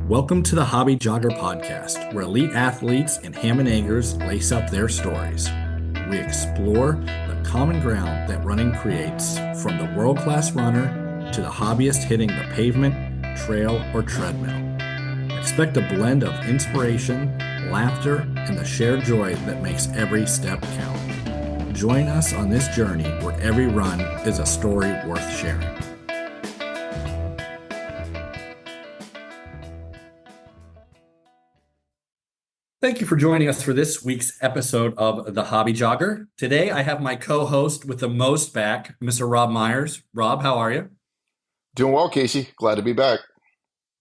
Welcome to the Hobby Jogger podcast, where elite athletes and ham and eggers lace up their stories. We explore the common ground that running creates, from the world-class runner to the hobbyist hitting the pavement, trail, or treadmill. Expect a blend of inspiration, laughter, and the shared joy that makes every step count. Join us on this journey where every run is a story worth sharing. Thank you for joining us for this week's episode of The Hobby Jogger. Today, I have my co-host with the most back, Mr. Rob Myers. Rob, how are you? Doing well, Casey. Glad to be back.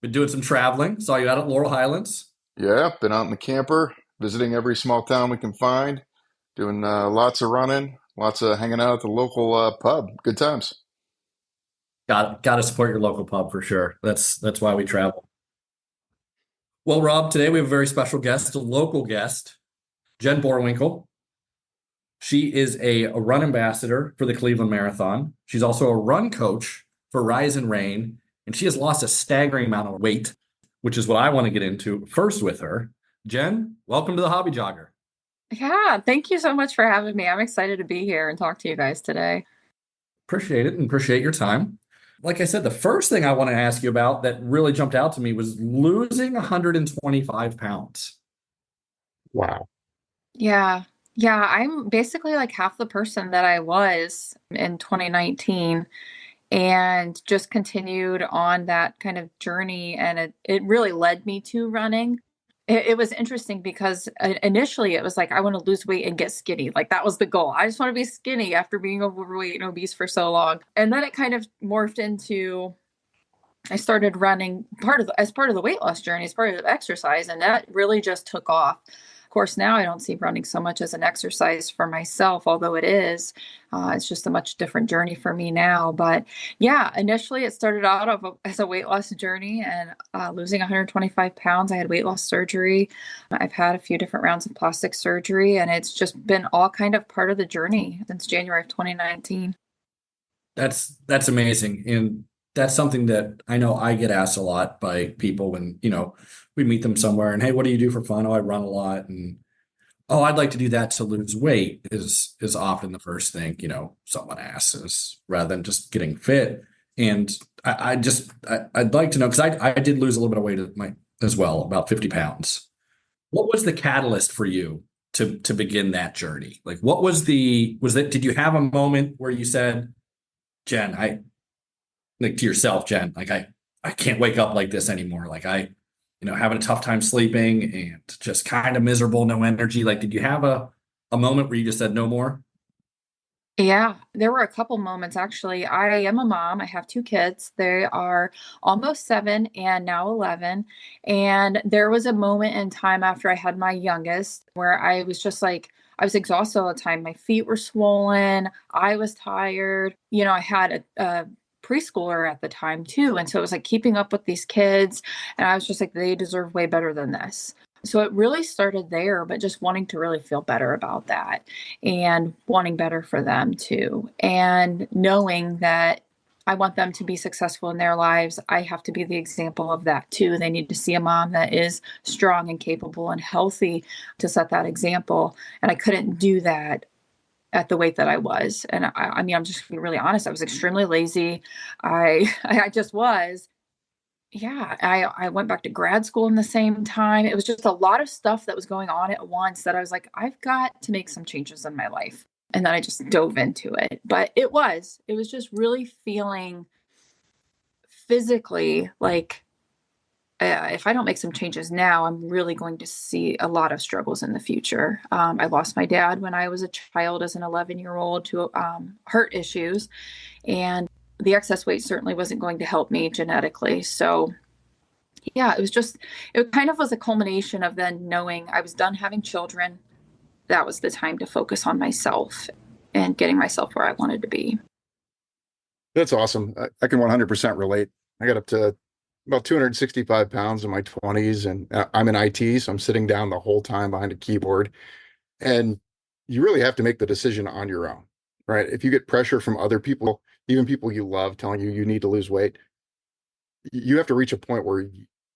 Been doing some traveling. Saw you out at Laurel Highlands. Yeah, been out in the camper, visiting every small town we can find, doing lots of running, lots of hanging out at the local pub. Good times. Got to support your local pub for sure. That's why we travel. Well, Rob, today we have a very special guest, a local guest, Jen Boerwinkle. She is a run ambassador for the Cleveland Marathon. She's also a run coach for Rise and Rain, and she has lost a staggering amount of weight, which is what I want to get into first with her. Jen, welcome to the Hobby Jogger. Yeah, thank you so much for having me. I'm excited to be here and talk to you guys today. Appreciate it and appreciate your time. Like I said, the first thing I want to ask you about that really jumped out to me was losing 125 pounds. Wow. Yeah. I'm basically like half the person that I was in 2019 and just continued on that kind of journey. And it really led me to running. It was interesting because initially it was like, I want to lose weight and get skinny. Like that was the goal. I just want to be skinny after being overweight and obese for so long. And then it kind of morphed into, I started running as part of the weight loss journey, as part of the exercise. And that really just took off. Of course, now I don't see running so much as an exercise for myself, although it is. It's just a much different journey for me now. But yeah, initially it started out as a weight loss journey and losing 125 pounds. I had weight loss surgery. I've had a few different rounds of plastic surgery, and it's just been all kind of part of the journey since January of 2019. That's amazing. And that's something that I know I get asked a lot by people when, we meet them somewhere and, hey, what do you do for fun? Oh, I run a lot. And, oh, I'd like to do that to lose weight is often the first thing, someone asks rather than just getting fit. And I'd like to know, because I did lose a little bit of weight as well, about 50 pounds. What was the catalyst for you to begin that journey? Like, what was did you have a moment where you said, Jen, to yourself, Jen, like, I can't wake up like this anymore. Like having a tough time sleeping and just kind of miserable, no energy. Like, did you have a moment where you just said no more? Yeah, there were a couple moments actually. I am a mom. I have two kids. They are almost 7 and now 11. And there was a moment in time after I had my youngest where I was just like, I was exhausted all the time. My feet were swollen. I was tired. I had a preschooler at the time too. And so it was like keeping up with these kids. And I was just like, they deserve way better than this. So it really started there, but just wanting to really feel better about that and wanting better for them too. And knowing that I want them to be successful in their lives. I have to be the example of that too. They need to see a mom that is strong and capable and healthy to set that example. And I couldn't do that at the weight that I was. And I mean, I'm just being really honest. I was extremely lazy. I just was. Yeah. I went back to grad school in the same time. It was just a lot of stuff that was going on at once that I was like, I've got to make some changes in my life. And then I just dove into it. But it was just really feeling physically like, if I don't make some changes now, I'm really going to see a lot of struggles in the future. I lost my dad when I was a child as an 11-year-old to heart issues. And the excess weight certainly wasn't going to help me genetically. So yeah, it kind of was a culmination of then knowing I was done having children. That was the time to focus on myself and getting myself where I wanted to be. That's awesome. I can 100% relate. I got up to about 265 pounds in my 20s, and I'm in IT, so I'm sitting down the whole time behind a keyboard. And you really have to make the decision on your own, right? If you get pressure from other people, even people you love telling you need to lose weight, you have to reach a point where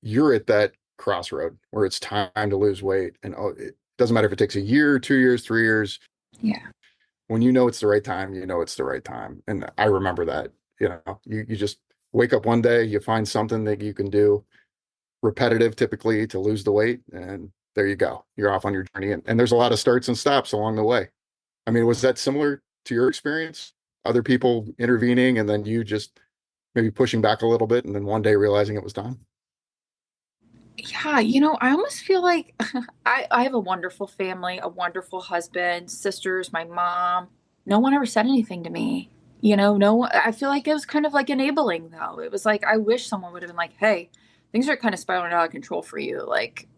you're at that crossroad where it's time to lose weight. And it doesn't matter if it takes a year, 2 years, 3 years. Yeah. When you know it's the right time, you know it's the right time. And I remember that, you just wake up one day, you find something that you can do repetitive typically to lose the weight, and there you go. You're off on your journey. And there's a lot of starts and stops along the way. I mean, was that similar to your experience? Other people intervening and then you just maybe pushing back a little bit and then one day realizing it was time? Yeah, I almost feel like I have a wonderful family, a wonderful husband, sisters, my mom. No one ever said anything to me. No one, I feel like it was kind of like enabling though. It was like I wish someone would have been like, "Hey, things are kind of spiraling out of control for you." Like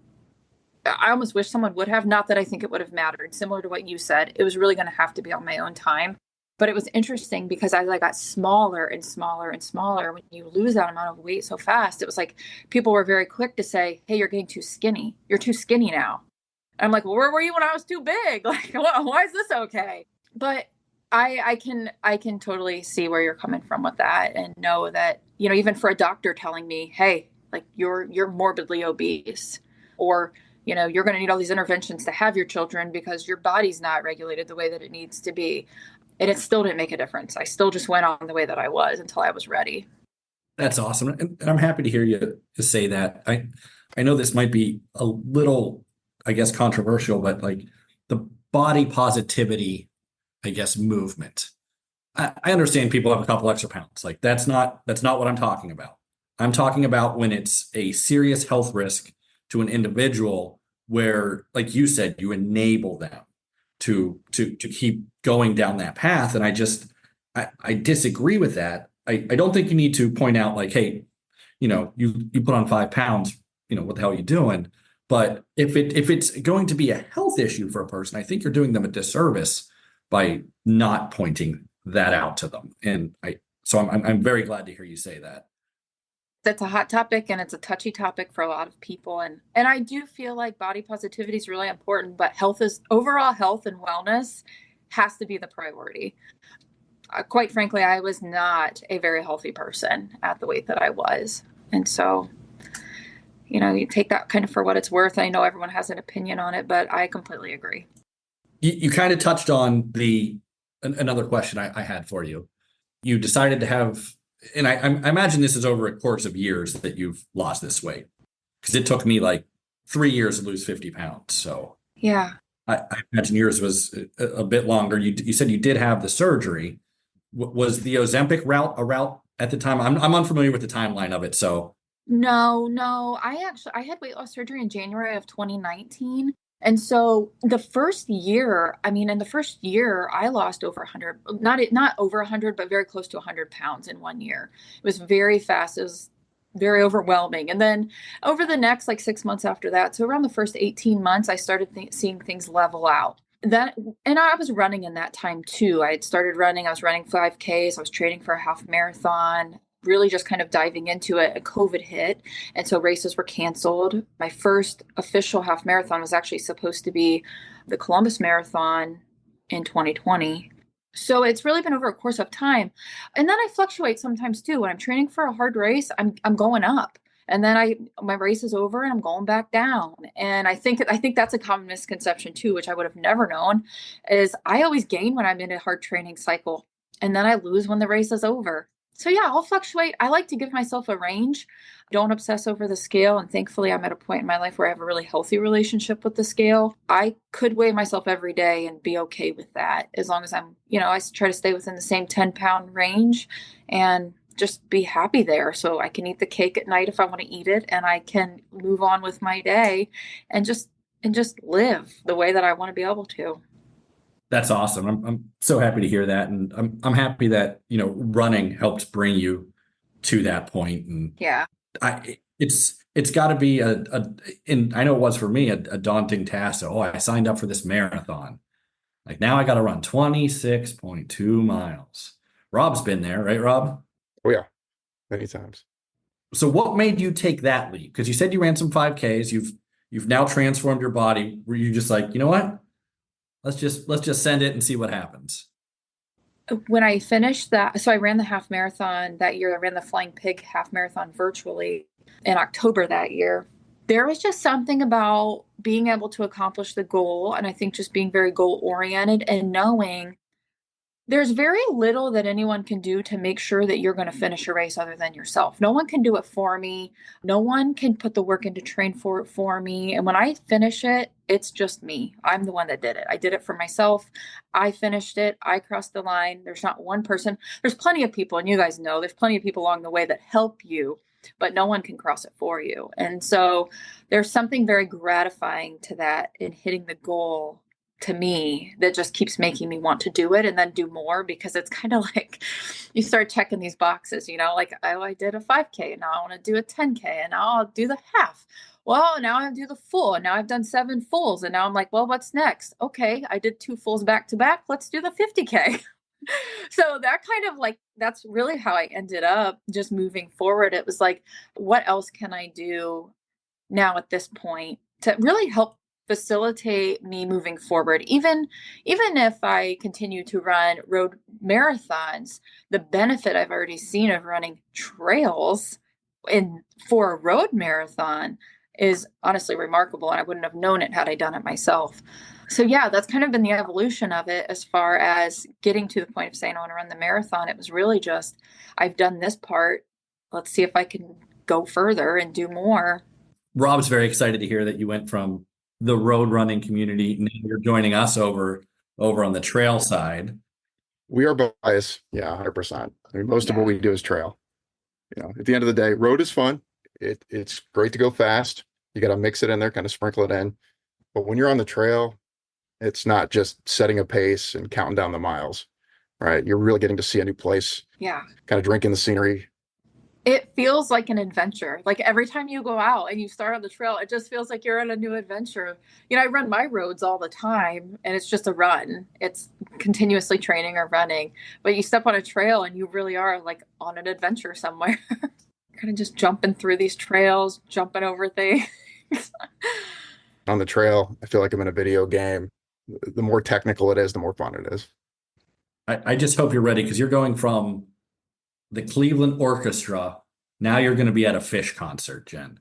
I almost wish someone would have, not that I think it would have mattered. Similar to what you said, it was really going to have to be on my own time. But it was interesting because as I got smaller and smaller and smaller, when you lose that amount of weight so fast, it was like people were very quick to say, "Hey, you're getting too skinny. You're too skinny now." I'm like, "Well, where were you when I was too big? Like, why is this okay?" But I can totally see where you're coming from with that, and know that, even for a doctor telling me, "Hey, like you're morbidly obese," or you're going to need all these interventions to have your children because your body's not regulated the way that it needs to be. And it still didn't make a difference. I still just went on the way that I was until I was ready. That's awesome. And I'm happy to hear you say that. I know this might be a little, I guess, controversial, but like the body positivity, I guess, movement. I understand people have a couple extra pounds. Like that's not what I'm talking about. I'm talking about when it's a serious health risk to an individual where, like you said, you enable them to keep going down that path. And I disagree with that. I don't think you need to point out like, hey, you put on 5 pounds, what the hell are you doing? But if it's going to be a health issue for a person, I think you're doing them a disservice by not pointing that out to them. And I'm very glad to hear you say that. That's a hot topic and it's a touchy topic for a lot of people. And I do feel like body positivity is really important, but overall health and wellness has to be the priority. Quite frankly, I was not a very healthy person at the weight that I was. And so, you take that kind of for what it's worth. I know everyone has an opinion on it, but I completely agree. You kind of touched on another question I had for you. You decided to have, and I imagine this is over a course of years that you've lost this weight, because it took me like 3 years to lose 50 pounds. So Yeah. I imagine yours was a bit longer. You said you did have the surgery. Was the Ozempic route a route at the time? I'm unfamiliar with the timeline of it. So No. I had weight loss surgery in January of 2019. And so the first year, I mean, in the first year, I lost over 100, not over 100, but very close to 100 pounds in 1 year. It was very fast. It was very overwhelming. And then over the next like 6 months after that, so around the first 18 months, I started seeing things level out. And I was running in that time too. I had started running. I was running 5Ks. I was training for a half marathon, really just kind of diving into it. COVID hit. And so races were canceled. My first official half marathon was actually supposed to be the Columbus Marathon in 2020. So it's really been over a course of time. And then I fluctuate sometimes too. When I'm training for a hard race, I'm going up. And then my race is over and I'm going back down. And I think that's a common misconception too, which I would have never known, is I always gain when I'm in a hard training cycle and then I lose when the race is over. So yeah, I'll fluctuate. I like to give myself a range. Don't obsess over the scale. And thankfully I'm at a point in my life where I have a really healthy relationship with the scale. I could weigh myself every day and be okay with that, as long as I try to stay within the same 10-pound range and just be happy there, so I can eat the cake at night if I want to eat it, and I can move on with my day and just live the way that I want to be able to. that's awesome. I'm so happy to hear that. And I'm happy that, running helped bring you to that point. And Yeah. it's got to be and I know it was for me, a daunting task. So, I signed up for this marathon. Like now I got to run 26.2 miles. Rob's been there, right, Rob? Oh yeah, many times. So what made you take that leap? Because you said you ran some 5Ks. You've now transformed your body. Were you just like, you know what? Let's just send it and see what happens. When I finished that, so I ran the half marathon that year. I ran the Flying Pig half marathon virtually. in October that year. There was just something about being able to accomplish the goal. And I think just being very goal oriented and knowing there's very little that anyone can do to make sure that you're going to finish a race other than yourself. No one can do it for me. No one can put the work in to train for it for me. And when I finish it, it's just me. I'm the one that did it. I did it for myself. I finished it. I crossed the line. There's not one person. There's plenty of people, and you guys know there's plenty of people along the way that help you, but no one can cross it for you. And so there's something very gratifying to that in hitting the goal to me that just keeps making me want to do it and then do more, because it's kind of like you start checking these boxes, like, oh, I did a 5K and now I want to do a 10K and now I'll do the half. Well, now I do the full and now I've done 7 fulls and now I'm like, well, what's next? Okay, I did 2 fulls back to back. Let's do the 50K. So that kind of like, that's really how I ended up just moving forward. It was like, what else can I do now at this point to really help facilitate me moving forward? Even if I continue to run road marathons, the benefit I've already seen of running trails for a road marathon is honestly remarkable, and I wouldn't have known it had I done it myself. So yeah, that's kind of been the evolution of it as far as getting to the point of saying I want to run the marathon. It was really just, I've done this part, let's see if I can go further and do more. Rob's very excited to hear that you went from the road running community. Now you're joining us over on the trail side. We are biased. Yeah, 100%. I mean, most of what we do is trail. At the end of the day, road is fun. It's great to go fast. You got to mix it in there, kind of sprinkle it in. But when you're on the trail, it's not just setting a pace and counting down the miles, right? You're really getting to see a new place. Yeah. Kind of drinking the scenery. It feels like an adventure. Like every time you go out and you start on the trail, it just feels like you're on a new adventure. I run my roads all the time and it's just a run. It's continuously training or running, but you step on a trail and you really are like on an adventure somewhere. Kind of just jumping through these trails, jumping over things. On the trail, I feel like I'm in a video game. The more technical it is, the more fun it is. I just hope you're ready, because you're going from the Cleveland Orchestra. Now you're going to be at a Fish concert, Jen.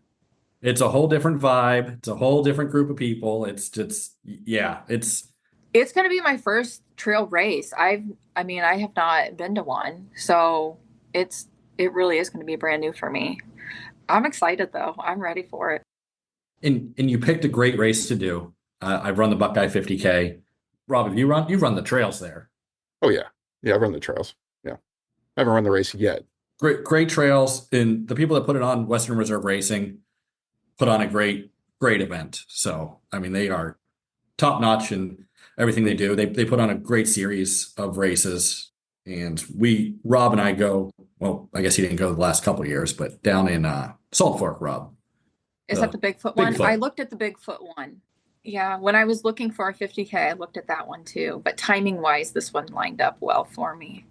It's a whole different vibe. It's a whole different group of people. It's going to be my first trail race. I have not been to one, so it really is going to be brand new for me. I'm excited though. I'm ready for it. And you picked a great race to do. I've run the Buckeye 50K. Rob, you've run the trails there. Oh yeah. I've run the trails. Yeah. I haven't run the race yet. Great trails, and the people that put it on, Western Reserve Racing, put on a great event. So, I mean, they are top notch in everything they do. They put on a great series of races, and Rob and I go, well, I guess he didn't go the last couple of years, but down in Salt Fork, Rob. Is that the Bigfoot one? I looked at the Bigfoot one. Yeah, when I was looking for a 50K, I looked at that one too. But timing wise, this one lined up well for me.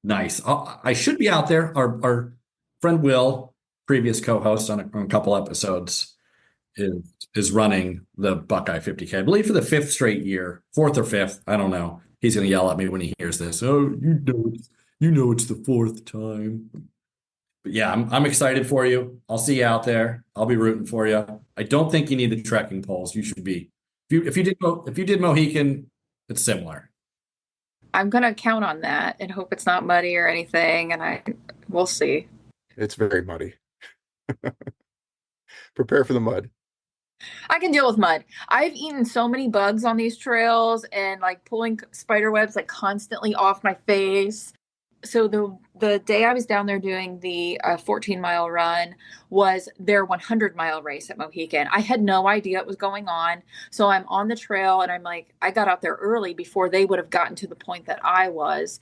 Nice. I should be out there. Our friend Will, previous co-host on a couple episodes, is running the Buckeye 50K. I believe for the 5th straight year, 4th or 5th. I don't know. He's going to yell at me when he hears this. Oh, you know it's the 4th time. But yeah, I'm excited for you. I'll see you out there. I'll be rooting for you. I don't think you need the trekking poles. You should be. If you did Mohican, it's similar. I'm gonna count on that and hope it's not muddy or anything, and we'll see. It's very muddy. Prepare for the mud. I can deal with mud. I've eaten so many bugs on these trails and like pulling spider webs like constantly off my face. So the day I was down there doing the 14-mile run was their 100-mile race at Mohican. I had no idea what was going on. So I'm on the trail and I'm like, I got out there early before they would have gotten to the point that I was.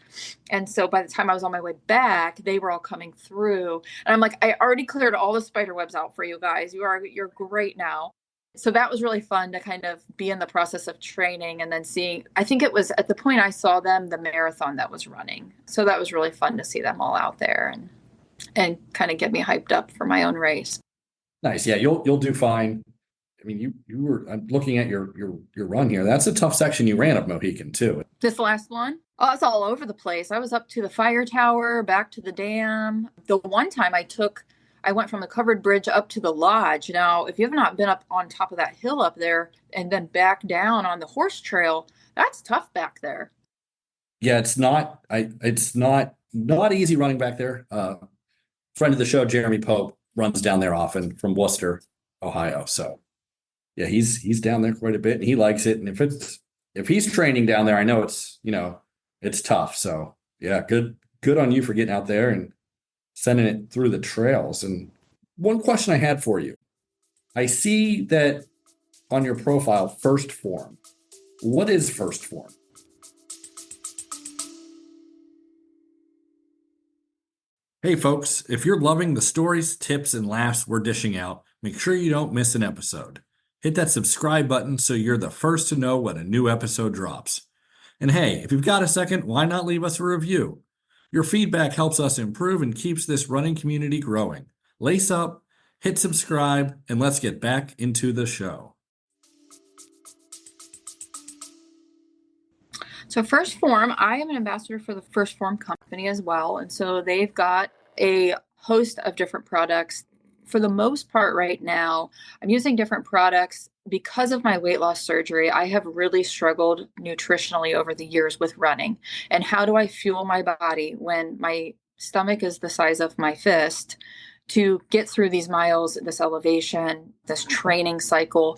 And so by the time I was on my way back, they were all coming through. And I'm like, I already cleared all the spider webs out for you guys. You're great now. So that was really fun to kind of be in the process of training and then seeing, I think it was at the point I saw them, the marathon that was running. So that was really fun to see them all out there and kind of get me hyped up for my own race. Nice. Yeah, you'll do fine. I mean, I'm looking at your run here. That's a tough section you ran up Mohican too. This last one? Oh, it's all over the place. I was up to the fire tower, back to the dam. The one time I took I went from the covered bridge up to the lodge. Now, if you have not been up on top of that hill up there and then back down on the horse trail, that's tough back there. Yeah, it's not easy running back there. Friend of the show, Jeremy Pope, runs down there often from Worcester, Ohio. So yeah, he's down there quite a bit and he likes it. And if he's training down there, I know it's tough. So yeah, good on you for getting out there and sending it through the trails. And one question I had for you. I see that on your profile, first form. What is first form? Hey folks, if you're loving the stories, tips, and laughs we're dishing out, make sure you don't miss an episode. Hit that subscribe button so you're the first to know when a new episode drops. And hey, if you've got a second, why not leave us a review? Your feedback helps us improve and keeps this running community growing. Lace up, hit subscribe, and let's get back into the show. So First Form, I am an ambassador for the First Form company as well. And so they've got a host of different products. For the most part right now, I'm using different products because of my weight loss surgery. I have really struggled nutritionally over the years with running. And how do I fuel my body when my stomach is the size of my fist to get through these miles, this elevation, this training cycle,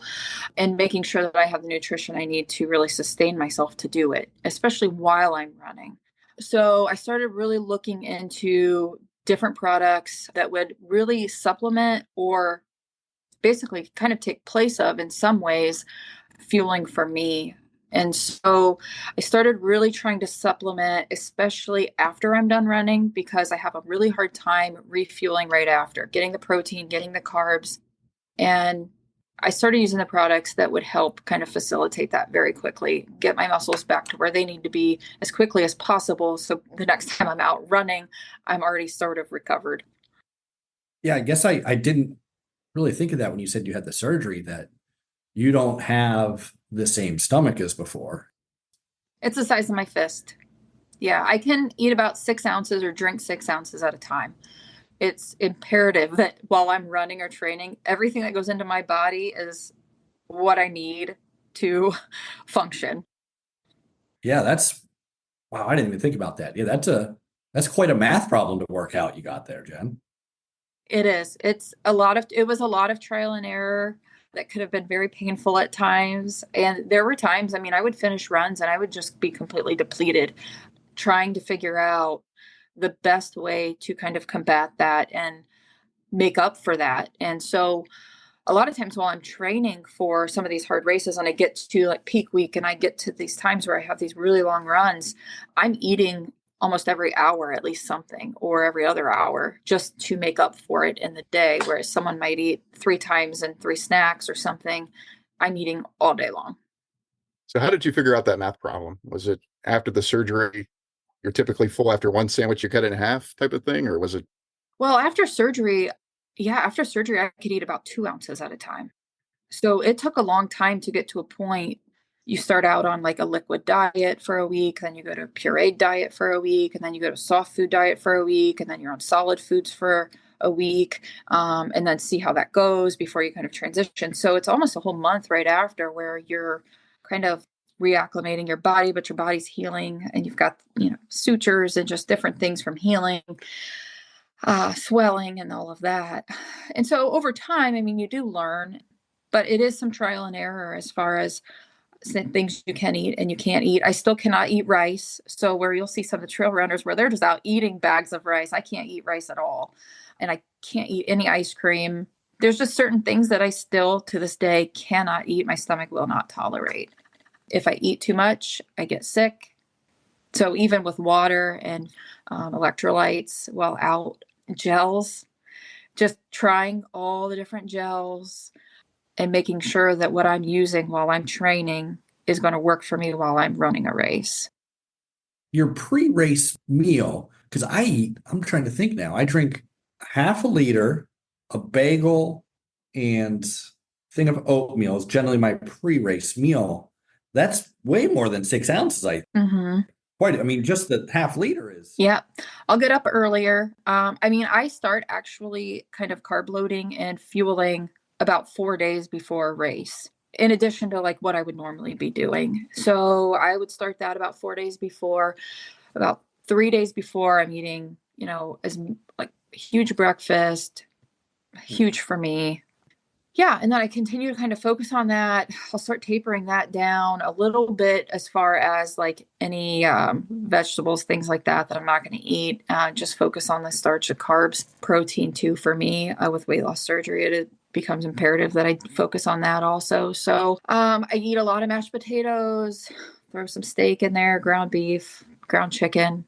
and making sure that I have the nutrition I need to really sustain myself to do it, especially while I'm running. So I started really looking into different products that would really supplement or basically kind of take place of, in some ways, fueling for me. And so I started really trying to supplement, especially after I'm done running, because I have a really hard time refueling right after, getting the protein, getting the carbs. And I started using the products that would help kind of facilitate that very quickly, get my muscles back to where they need to be as quickly as possible. So the next time I'm out running, I'm already sort of recovered. Yeah, I guess I didn't really think of that when you said you had the surgery, that you don't have the same stomach as before. It's the size of my fist. Yeah, I can eat about 6 ounces or drink 6 ounces at a time. It's imperative that while I'm running or training, everything that goes into my body is what I need to function. Yeah, wow, I didn't even think about that. Yeah, that's quite a math problem to work out you got there, Jen. It is. It was a lot of trial and error that could have been very painful at times. And there were times, I mean, I would finish runs and I would just be completely depleted, trying to figure out the best way to kind of combat that and make up for that. And so a lot of times while I'm training for some of these hard races and I get to like peak week and I get to these times where I have these really long runs, I'm eating almost every hour, at least something, or every other hour, just to make up for it in the day. Whereas someone might eat 3 times and 3 snacks or something, I'm eating all day long. So how did you figure out that math problem? Was it after the surgery, you're typically full after one sandwich, you cut it in half type of thing? Or was it? Well, after surgery, I could eat about 2 ounces at a time. So it took a long time to get to a point. You start out on like a liquid diet for a week, then you go to a pureed diet for a week, and then you go to soft food diet for a week, and then you're on solid foods for a week, and then see how that goes before you kind of transition. So it's almost a whole month right after where you're kind of reacclimating your body, but your body's healing, and you've got, sutures and just different things from healing, swelling and all of that. And so over time, I mean, you do learn, but it is some trial and error as far as things you can eat and you can't eat. I still cannot eat rice. So where you'll see some of the trail runners where they're just out eating bags of rice, I can't eat rice at all. And I can't eat any ice cream. There's just certain things that I still to this day cannot eat. My stomach will not tolerate. If I eat too much, I get sick. So even with water and electrolytes while out, gels, just trying all the different gels and making sure that what I'm using while I'm training is going to work for me while I'm running a race. Your pre-race meal, because I'm trying to think now, I drink half a liter, a bagel, and thing of oatmeal is generally my pre-race meal. That's way more than 6 ounces. Mm-hmm. Quite, I mean, just the half liter is. Yeah, I'll get up earlier. I mean, I start actually kind of carb loading and fueling about 4 days before a race, in addition to like what I would normally be doing. So I would start that about 4 days before. About 3 days before, I'm eating, as like huge breakfast, huge for me. Yeah, and then I continue to kind of focus on that. I'll start tapering that down a little bit as far as like any vegetables, things like that I'm not going to eat. Just focus on the starch, the carbs, protein too. For me, with weight loss surgery, it becomes imperative that I focus on that also. So I eat a lot of mashed potatoes, throw some steak in there, ground beef, ground chicken.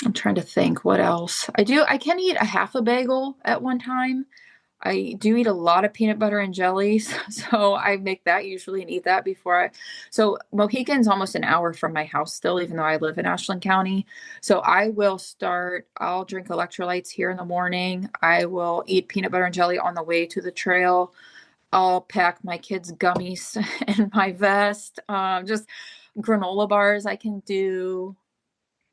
I'm trying to think what else. I can eat a half a bagel at one time. I do eat a lot of peanut butter and jellies, so I make that usually and eat that before so Mohican's almost an hour from my house still, even though I live in Ashland County. So I'll drink electrolytes here in the morning. I will eat peanut butter and jelly on the way to the trail. I'll pack my kids' gummies in my vest, just granola bars I can do.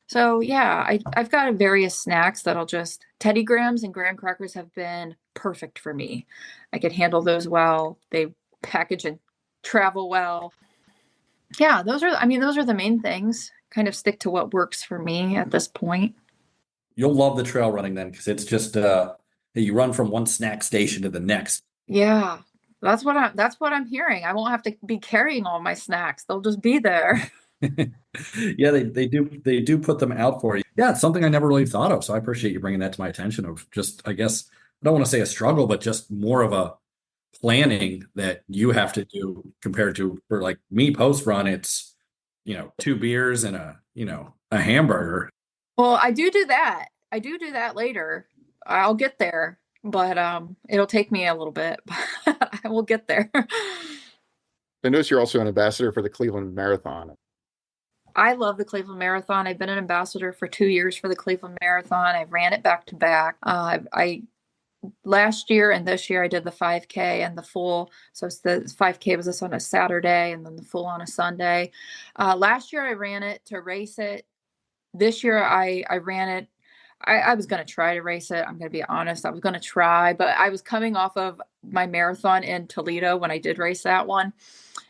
So yeah, I've got various snacks that'll just Teddy Grahams and graham crackers have been perfect for me. I can handle those well. They package and travel well. Yeah, those are the main things. Kind of stick to what works for me at this point. You'll love the trail running then, because it's just you run from one snack station to the next. Yeah. That's what I'm hearing. I won't have to be carrying all my snacks. They'll just be there. Yeah, they do put them out for you. Yeah, it's something I never really thought of. So I appreciate you bringing that to my attention of just, I guess, I don't want to say a struggle, but just more of a planning that you have to do compared to for like me post run, it's, 2 beers and a hamburger. Well, I do that. I do that later. I'll get there, but it'll take me a little bit. I will get there. I notice you're also an ambassador for the Cleveland Marathon. I love the Cleveland Marathon. I've been an ambassador for 2 years for the Cleveland Marathon. I ran it back to back. I last year and this year I did the 5K and the full. So the 5K was this on a Saturday and then the full on a Sunday. Last year I ran it to race it. This year I ran it. I was going to try to race it. I'm going to be honest. I was going to try, but I was coming off of my marathon in Toledo when I did race that one.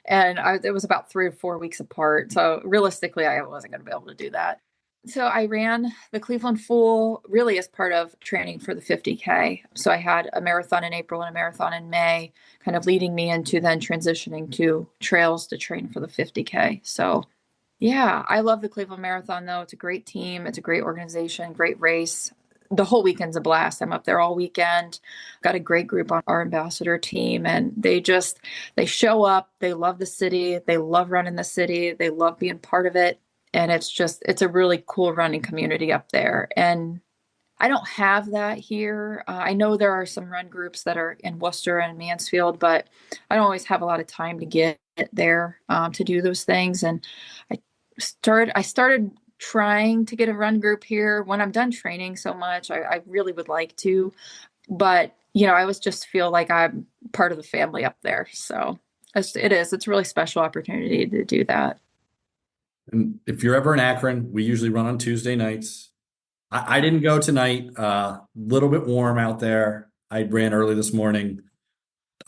And it was about 3 or 4 weeks apart. So realistically, I wasn't going to be able to do that. So I ran the Cleveland Full really as part of training for the 50K. So I had a marathon in April and a marathon in May, kind of leading me into then transitioning to trails to train for the 50K. So yeah, I love the Cleveland Marathon though. It's a great team. It's a great organization, great race. The whole weekend's a blast. I'm up there all weekend. Got a great group on our ambassador team and they show up. They love the city. They love running the city. They love being part of it. And it's a really cool running community up there. And I don't have that here. I know there are some run groups that are in Worcester and Mansfield, but I don't always have a lot of time to get there to do those things. And I started trying to get a run group here when I'm done training so much. I really would like to, but I always just feel like I'm part of the family up there. So it's a really special opportunity to do that. And if you're ever in Akron, we usually run on Tuesday nights. I didn't go tonight. Little bit warm out there. I ran early this morning.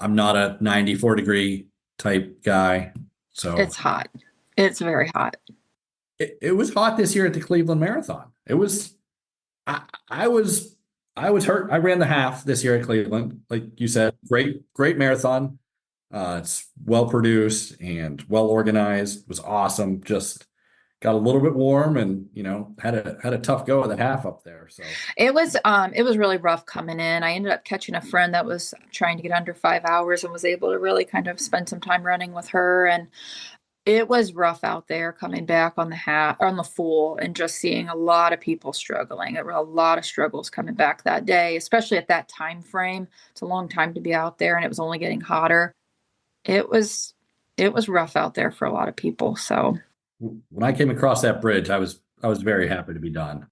I'm not a 94-degree type guy, so It's hot. It's very hot. it was hot this year at the Cleveland Marathon. It was. I was hurt. I ran the half this year at Cleveland, like you said. Great marathon. It's well produced and well organized. It was awesome. Just got a little bit warm and had a tough go at the half up there. So It was really rough coming in. I ended up catching a friend that was trying to get under 5 hours and was able to really kind of spend some time running with her. And it was rough out there coming back on the full and just seeing a lot of people struggling. There were a lot of struggles coming back that day, especially at that time frame. It's a long time to be out there and it was only getting hotter. It was rough out there for a lot of people. So when I came across that bridge, I was very happy to be done.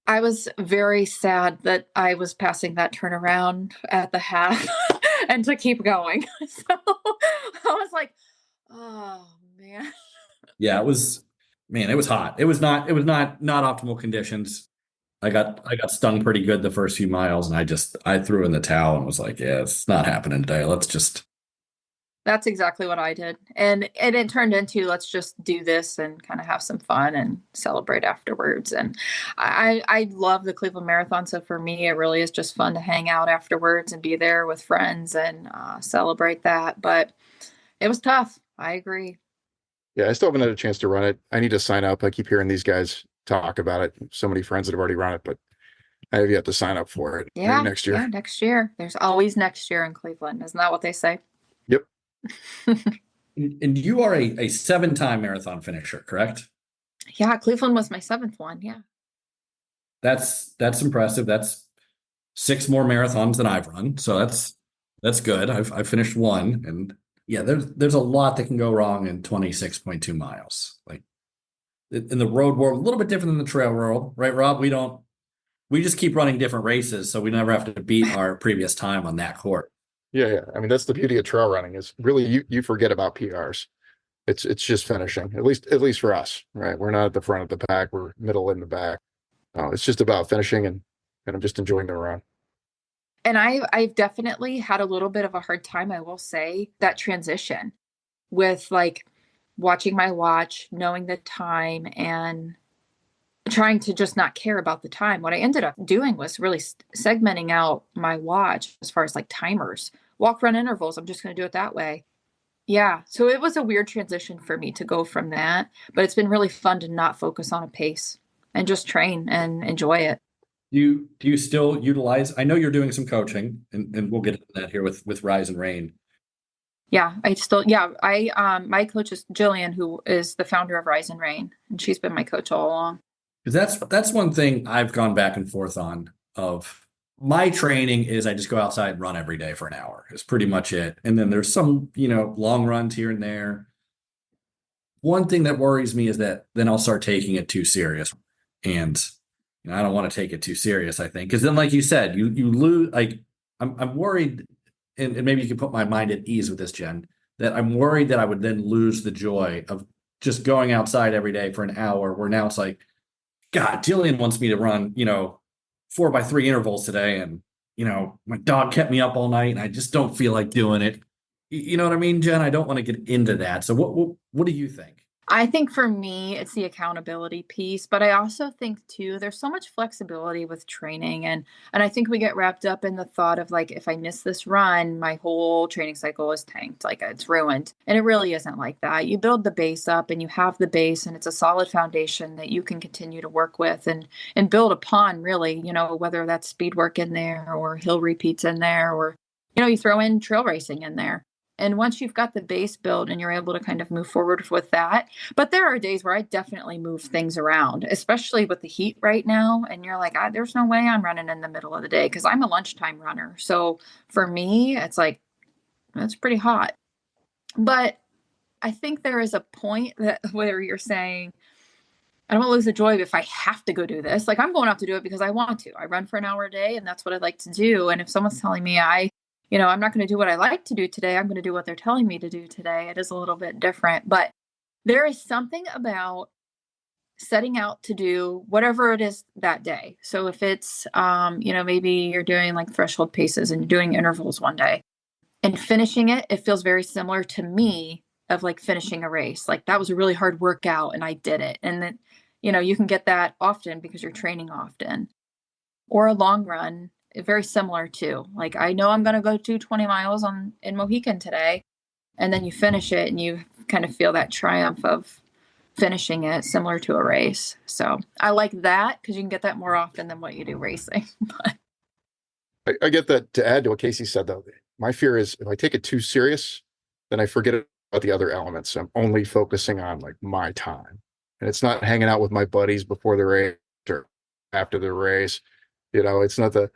I was very sad that I was passing that turnaround at the half and to keep going. So I was like, oh man. Yeah, it was. man, it was hot. It was not optimal conditions. I got stung pretty good the first few miles, and I threw in the towel and was like, yeah, it's not happening today. Let's just That's exactly what I did. And it turned into let's just do this and kind of have some fun and celebrate afterwards. And I love the Cleveland Marathon. So for me, it really is just fun to hang out afterwards and be there with friends and celebrate that. But it was tough. I agree. Yeah, I still haven't had a chance to run it. I need to sign up. I keep hearing these guys talk about it. So many friends that have already run it, but I have yet to sign up for it. Maybe Yeah. next year. Yeah. Next year. There's always next year in Cleveland. Isn't that what they say? Yep. and you are a 7-time marathon finisher, correct? Yeah. Cleveland was my 7th one. Yeah. That's impressive. That's 6 more marathons than I've run. So that's good. I've finished one, and yeah, there's a lot that can go wrong in 26.2 miles. Like in the road world, a little bit different than the trail world, right, Rob? We just keep running different races, so we never have to beat our previous time on that court. Yeah, yeah. I mean, that's the beauty of trail running is really you forget about PRs. It's just finishing. At least for us, right? We're not at the front of the pack. We're middle in the back. It's just about finishing and I'm just enjoying the run. And I've definitely had a little bit of a hard time, I will say, that transition with like watching my watch, knowing the time, and trying to just not care about the time. What I ended up doing was really segmenting out my watch as far as like timers, walk run intervals. I'm just going to do it that way. Yeah. So it was a weird transition for me to go from that, but it's been really fun to not focus on a pace and just train and enjoy it. Do you still utilize? I know you're doing some coaching, and we'll get into that here with Rise and Rain. Yeah, my coach is Jillian, who is the founder of Rise and Rain, and she's been my coach all along. Because that's one thing I've gone back and forth on. Of my training is I just go outside and run every day for an hour. Is pretty much it. And then there's some long runs here and there. One thing that worries me is that then I'll start taking it too serious, and I don't want to take it too serious. I think because then, like you said, you lose. Like I'm worried, and maybe you can put my mind at ease with this, Jen. That I'm worried that I would then lose the joy of just going outside every day for an hour. Where now it's like, God, Jillian wants me to run, 4x3 intervals today. And, my dog kept me up all night and I just don't feel like doing it. You know what I mean, Jen? I don't want to get into that. So what do you think? I think for me, it's the accountability piece, but I also think too, there's so much flexibility with training and I think we get wrapped up in the thought of like if I miss this run, my whole training cycle is tanked, like it's ruined. And it really isn't like that. You build the base up and you have the base and it's a solid foundation that you can continue to work with and build upon really, whether that's speed work in there or hill repeats in there or you throw in trail racing in there. And once you've got the base built and you're able to kind of move forward with that, but there are days where I definitely move things around, especially with the heat right now. And you're like, there's no way I'm running in the middle of the day because I'm a lunchtime runner. So for me, it's like, it's pretty hot. But I think there is a point that where you're saying, I don't want to lose the joy if I have to go do this. Like I'm going out to do it because I want to. I run for an hour a day and that's what I like to do. And if someone's telling me I'm not going to do what I like to do today. I'm going to do what they're telling me to do today. It is a little bit different, but there is something about setting out to do whatever it is that day. So if it's, maybe you're doing like threshold paces and you're doing intervals one day and finishing it, it feels very similar to me of like finishing a race. Like that was a really hard workout and I did it. And then, you can get that often because you're training often or a long run. Very similar too. Like I know I'm going to go do 20 miles in Mohican today. And then you finish it and you kind of feel that triumph of finishing it similar to a race. So I like that because you can get that more often than what you do racing. I get that. To add to what Casey said though, my fear is if I take it too serious, then I forget about the other elements. I'm only focusing on like my time and it's not hanging out with my buddies before the race or after the race. It's not the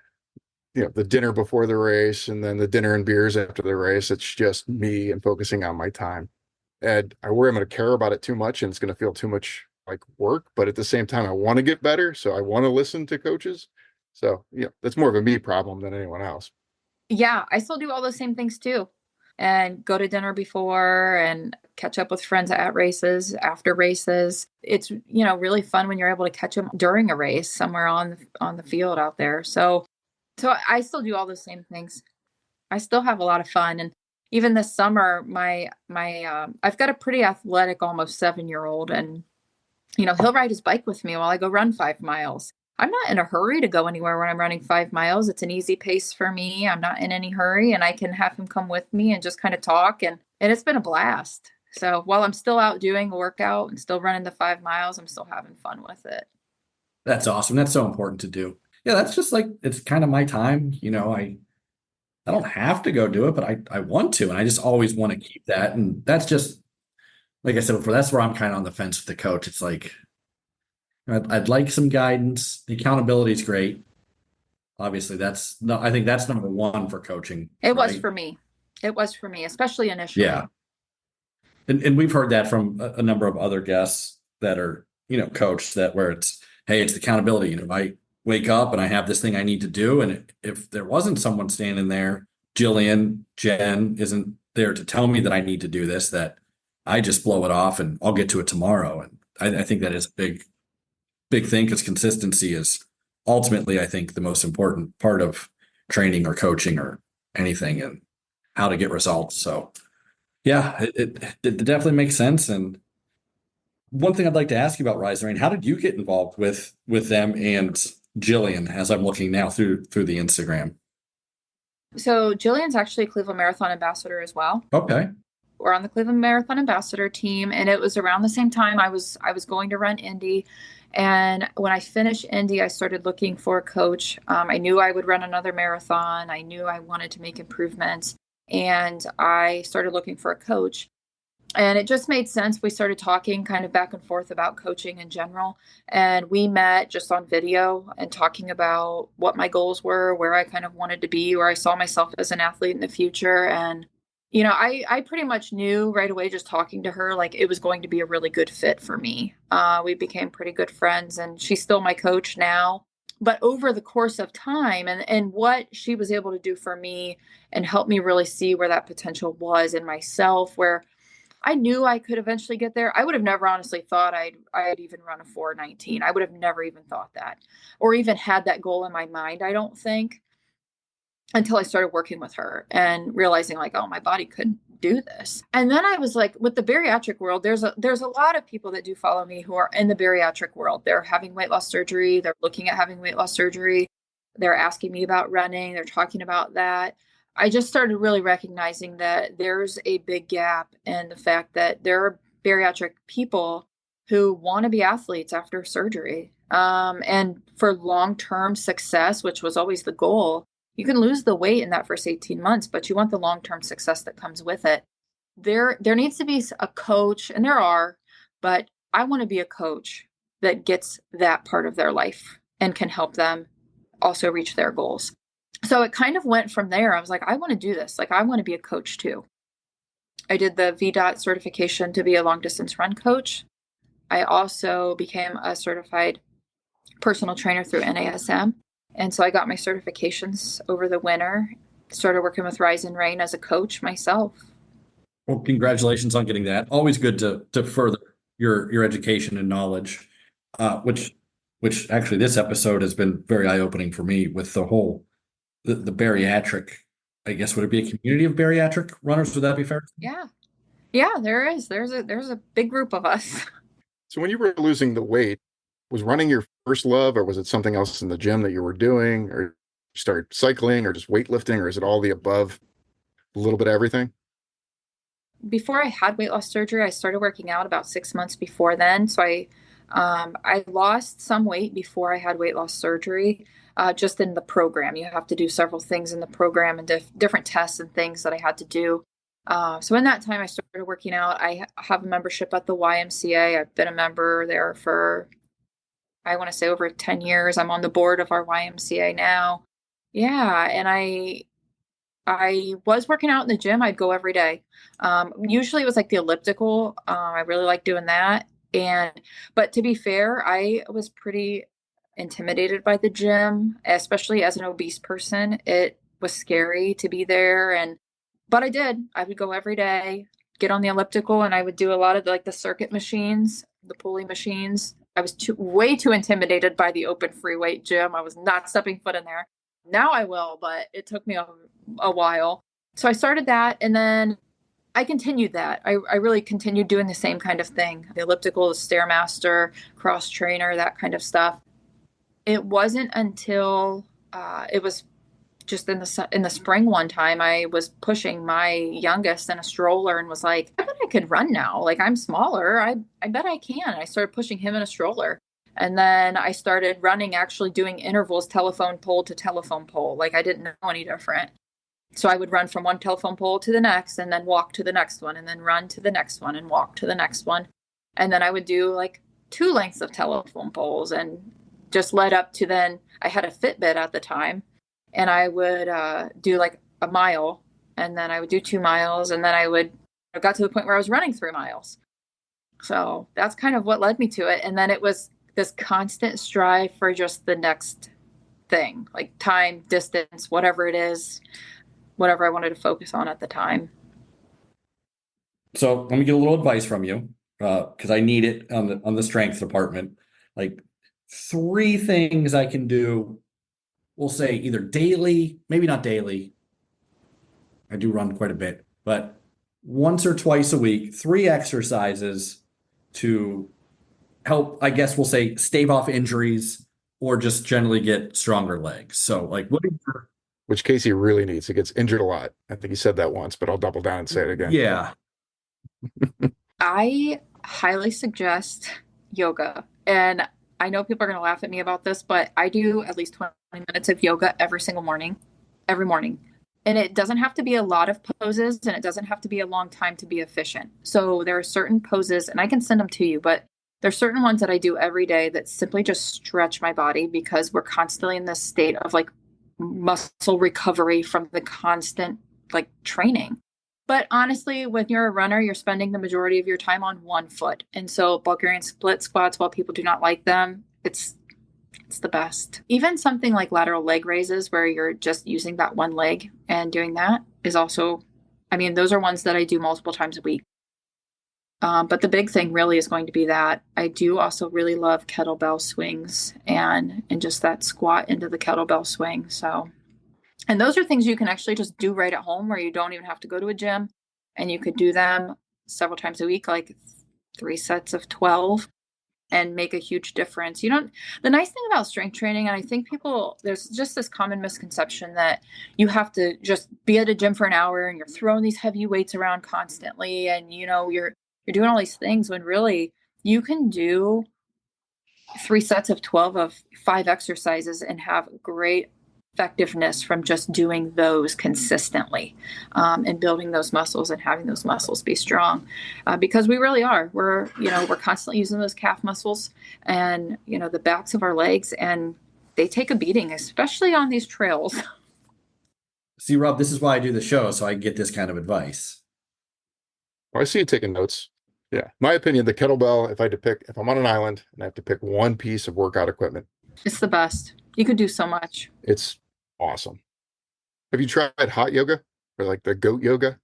dinner before the race and then the dinner and beers after the race. It's just me and focusing on my time. And I worry I'm going to care about it too much and it's going to feel too much like work. But at the same time, I want to get better. So I want to listen to coaches. So, that's more of a me problem than anyone else. Yeah, I still do all those same things too. and go to dinner before and catch up with friends at races, after races. It's, really fun when you're able to catch them during a race somewhere on the field out there. So I still do all those same things. I still have a lot of fun. And even this summer, I've got a pretty athletic, almost 7-year-old, and he'll ride his bike with me while I go run 5 miles. I'm not in a hurry to go anywhere when I'm running 5 miles. It's an easy pace for me. I'm not in any hurry, and I can have him come with me and just kind of talk. And it's been a blast. So while I'm still out doing a workout and still running the 5 miles, I'm still having fun with it. That's awesome. That's so important to do. Yeah, that's just like, it's kind of my time. I don't have to go do it, but I want to, and I just always want to keep that. And that's just, like I said before, that's where I'm kind of on the fence with the coach. It's like, I'd like some guidance. The accountability is great. Obviously, I think that's number one for coaching. It was right? for me. It was for me, especially initially. Yeah. And we've heard that from a number of other guests that are, coached, that where it's, hey, it's the accountability. I wake up and I have this thing I need to do. And if there wasn't someone standing there, Jen isn't there to tell me that I need to do this, that I just blow it off and I'll get to it tomorrow. And I think that is a big thing, because consistency is ultimately, I think, the most important part of training or coaching or anything, and how to get results. So yeah, it definitely makes sense. And one thing I'd like to ask you about Rise Rain, how did you get involved with them and Jillian, as I'm looking now through the Instagram? So Jillian's actually a Cleveland Marathon ambassador as well. Okay. We're on the Cleveland Marathon ambassador team, and it was around the same time I was going to run Indy. And when I finished Indy, I started looking for a coach. I knew I would run another marathon. I knew I wanted to make improvements, and I started looking for a coach. And it just made sense. We started talking kind of back and forth about coaching in general. And we met just on video and talking about what my goals were, where I kind of wanted to be, where I saw myself as an athlete in the future. And, I pretty much knew right away, just talking to her, like it was going to be a really good fit for me. We became pretty good friends, and she's still my coach now. But over the course of time, and what she was able to do for me and help me really see where that potential was in myself, where I knew I could eventually get there. I would have never honestly thought I'd even run a 4:19. I would have never even thought that, or even had that goal in my mind, I don't think, until I started working with her and realizing, like, oh, my body couldn't do this. And then I was like, with the bariatric world, there's a lot of people that do follow me who are in the bariatric world. They're having weight loss surgery. They're looking at having weight loss surgery. They're asking me about running. They're talking about that. I just started really recognizing that there's a big gap in the fact that there are bariatric people who want to be athletes after surgery. And for long-term success, which was always the goal, you can lose the weight in that first 18 months, but you want the long-term success that comes with it. There needs to be a coach, and there are, but I want to be a coach that gets that part of their life and can help them also reach their goals. So it kind of went from there. I was like, I want to do this. Like, I want to be a coach too. I did the VDOT certification to be a long distance run coach. I also became a certified personal trainer through NASM. And so I got my certifications over the winter, started working with Rise and Rain as a coach myself. Well, congratulations on getting that. Always good to further your education and knowledge, which actually this episode has been very eye-opening for me with the bariatric. I guess, would it be a community of bariatric runners? Would that be fair? Yeah, there is. There's a big group of us. So when you were losing the weight, was running your first love, or was it something else in the gym that you were doing, or you started cycling, or just weightlifting, or is it all the above, a little bit of everything? Before I had weight loss surgery, I started working out about 6 months before then. So I lost some weight before I had weight loss surgery. Just in the program, you have to do several things in the program and different tests and things that I had to do. So in that time, I started working out. I have a membership at the YMCA. I've been a member there for, I want to say, over 10 years. I'm on the board of our YMCA now. Yeah. And I was working out in the gym. I'd go every day. Usually it was like the elliptical. I really like doing that. But to be fair, I was pretty intimidated by the gym, especially as an obese person. It was scary to be there. And But I did. I would go every day, get on the elliptical, and I would do a lot of like the circuit machines, the pulley machines. I was way too intimidated by the open free weight gym. I was not stepping foot in there. Now I will, but it took me a while. So I started that, and then I continued that. I really continued doing the same kind of thing. The elliptical, the Stairmaster, cross trainer, that kind of stuff. It wasn't until it was just in the spring one time, I was pushing my youngest in a stroller and was like, I bet I could run now. Like, I'm smaller. I bet I can. I started pushing him in a stroller. And then I started running, actually doing intervals, telephone pole to telephone pole. Like, I didn't know any different. So I would run from one telephone pole to the next, and then walk to the next one, and then run to the next one and walk to the next one. And then I would do like 2 lengths of telephone poles, and just led up to, then I had a Fitbit at the time, and I would do like a mile, and then I would do 2 miles, and then I got to the point where I was running 3 miles. So that's kind of what led me to it. And then it was this constant strive for just the next thing, like time, distance, whatever it is, whatever I wanted to focus on at the time. So let me get a little advice from you, because I need it on the strength department. Like 3 things I can do, we'll say either daily, maybe not daily. I do run quite a bit, but once or twice a week, 3 exercises to help, I guess we'll say, stave off injuries or just generally get stronger legs. So like what are your, which Casey really needs. He gets injured a lot. I think he said that once, but I'll double down and say it again. yeah. I highly suggest yoga. And I know people are going to laugh at me about this, but I do at least 20 minutes of yoga every single morning, every morning. And it doesn't have to be a lot of poses, and it doesn't have to be a long time to be efficient. So there are certain poses, and I can send them to you, but there's certain ones that I do every day that simply just stretch my body, because we're constantly in this state of like muscle recovery from the constant like training. But honestly, when you're a runner, you're spending the majority of your time on one foot. And so Bulgarian split squats, while people do not like them, it's the best. Even something like lateral leg raises, where you're just using that one leg and doing that, is also, I mean, those are ones that I do multiple times a week. But the big thing really is going to be that I do also really love kettlebell swings and just that squat into the kettlebell swing. So, and those are things you can actually just do right at home, where you don't even have to go to a gym, and you could do them several times a week, like 3 sets of 12, and make a huge difference. The nice thing about strength training, and I think there's just this common misconception that you have to just be at a gym for an hour and you're throwing these heavy weights around constantly, and you're doing all these things, when really you can do 3 sets of 12 of 5 exercises and have great effectiveness from just doing those consistently, and building those muscles and having those muscles be strong, because we really are. We're constantly using those calf muscles and the backs of our legs, and they take a beating, especially on these trails. See, Rob, this is why I do the show, so I get this kind of advice. Well, I see you taking notes. Yeah. My opinion, the kettlebell, if I'm on an island and I have to pick one piece of workout equipment, It's the best. You could do so much. it's awesome. Have you tried hot yoga or like the goat yoga?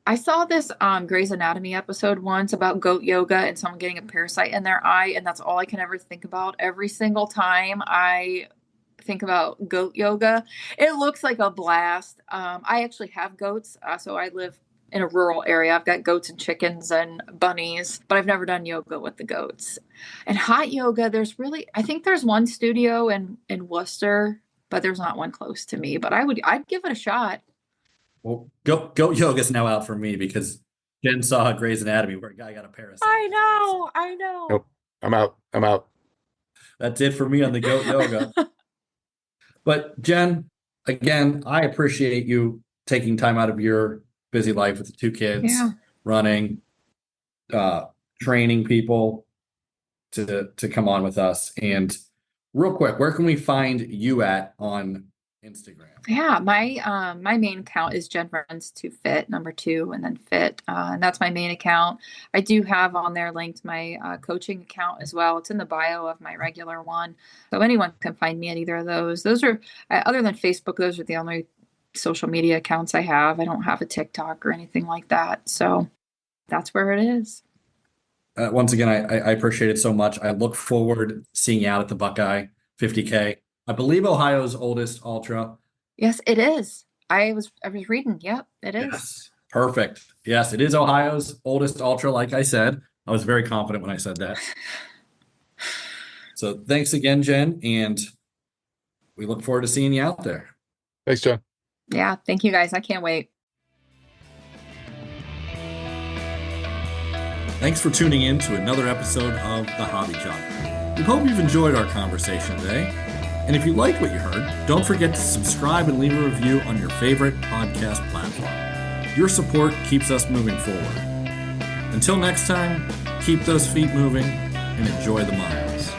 I saw this Grey's Anatomy episode once about goat yoga and someone getting a parasite in their eye, and that's all I can ever think about. Every single time I think about goat yoga, it looks like a blast. I actually have goats, so I live in a rural area. I've got goats and chickens and bunnies, but I've never done yoga with the goats. And hot yoga, I think there's one studio in Worcester, but there's not one close to me. But I'd give it a shot. Well, goat yoga is now out for me because Jen saw Grey's Anatomy where a guy got a parasite. I know. Nope. I'm out. That's it for me on the goat yoga. But Jen, again, I appreciate you taking time out of your busy life with the 2 kids, Yeah. running, training people to come on with us. And real quick, where can we find you at on Instagram? Yeah, my main account is Jen Runs to Fit, number 2, and then Fit, and that's my main account. I do have on there linked my coaching account as well. It's in the bio of my regular one, so anyone can find me at either of those. Those are, other than Facebook, those are the only social media accounts I have. I don't have a TikTok or anything like that. So that's where it is. Once again, I appreciate it so much. I look forward to seeing you out at the Buckeye 50K. I believe Ohio's oldest ultra. Yes, it is. I was reading. Yep, it is. Yes. Perfect. Yes, it is Ohio's oldest ultra, like I said. I was very confident when I said that. So thanks again, Jen, and we look forward to seeing you out there. Thanks, John. Yeah, thank you guys. I can't wait. Thanks for tuning in to another episode of The Hobby Jogger. We hope you've enjoyed our conversation today. And if you liked what you heard, don't forget to subscribe and leave a review on your favorite podcast platform. Your support keeps us moving forward. Until next time, keep those feet moving and enjoy the miles.